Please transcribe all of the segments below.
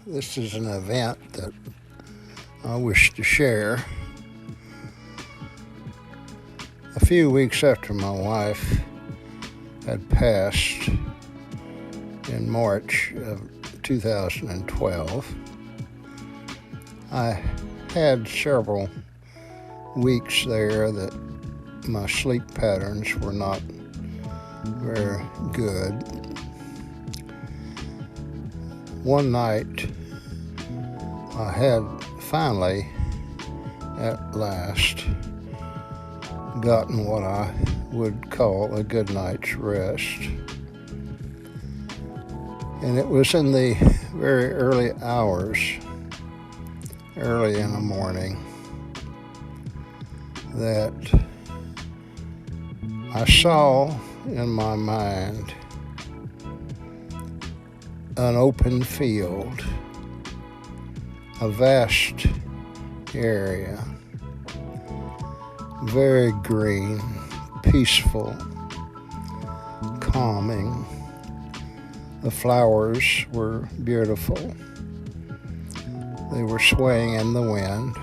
This is an event that I wish to share. A few weeks after my wife had passed in March of 2012, I had several weeks there that my sleep patterns were not very good. One night, I had finally, at last, gotten what I would call a good night's rest. And it was in the very early hours, early in the morning, that I saw in my mind an open field, a vast area, very green, peaceful, calming. The flowers were beautiful. They were swaying in the wind,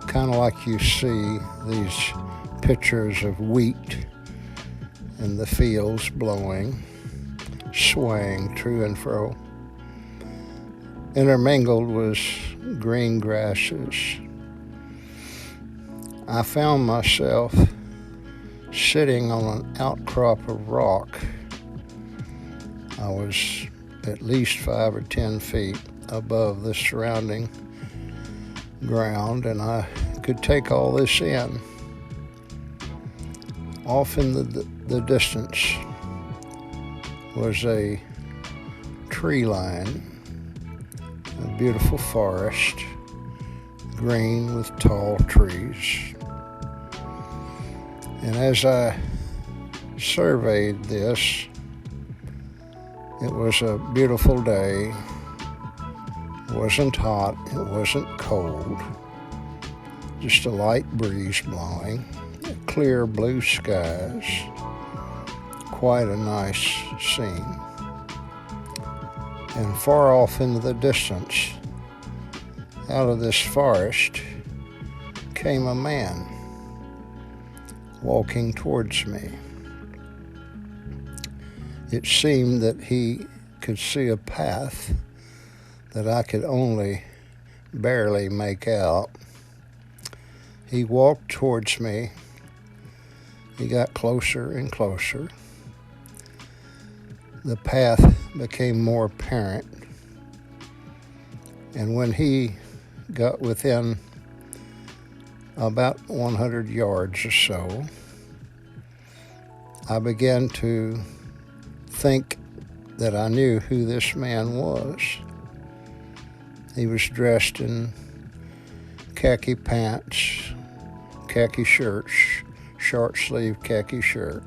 kind of like you see these pictures of wheat in the fields blowing, swaying to and fro. Intermingled was green grasses. I found myself sitting on an outcrop of rock. I was at least 5 or 10 feet above the surrounding ground, and I could take all this in. Off in the distance was a tree line, a beautiful forest, green with tall trees. And as I surveyed this, it was a beautiful day. It wasn't hot, it wasn't cold, just a light breeze blowing, clear blue skies, quite a nice scene. And far off into the distance, out of this forest, came a man walking towards me. It seemed that he could see a path that I could only barely make out. He walked towards me. He got closer and closer. The path became more apparent. And when he got within about 100 yards or so, I began to think that I knew who this man was. He was dressed in khaki pants, khaki shirts, short-sleeved khaki shirt.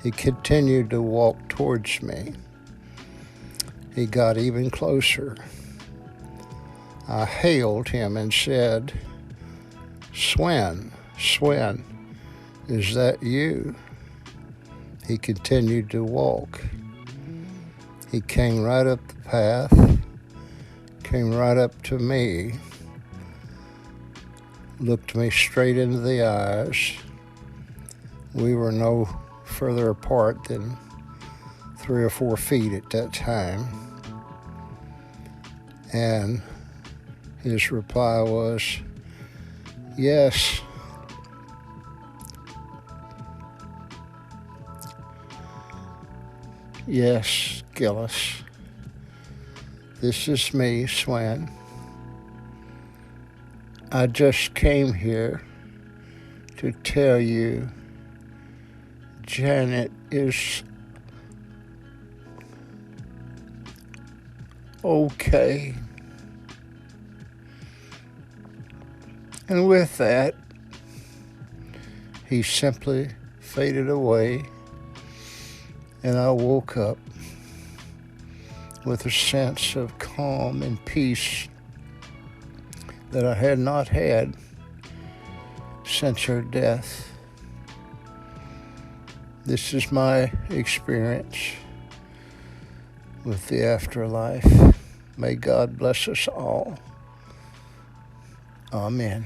He continued to walk towards me. He got even closer. I hailed him and said, "Swen, Swen, is that you?" He continued to walk. He came right up the path, came right up to me, looked me straight into the eyes. We were no further apart than 3 or 4 feet at that time. And his reply was, "Yes, yes, Gillis. This is me, Swen. I just came here to tell you Janet is okay." And with that, he simply faded away, and I woke up with a sense of calm and peace that I had not had since her death. This is my experience. with the afterlife. May God bless us all. Amen.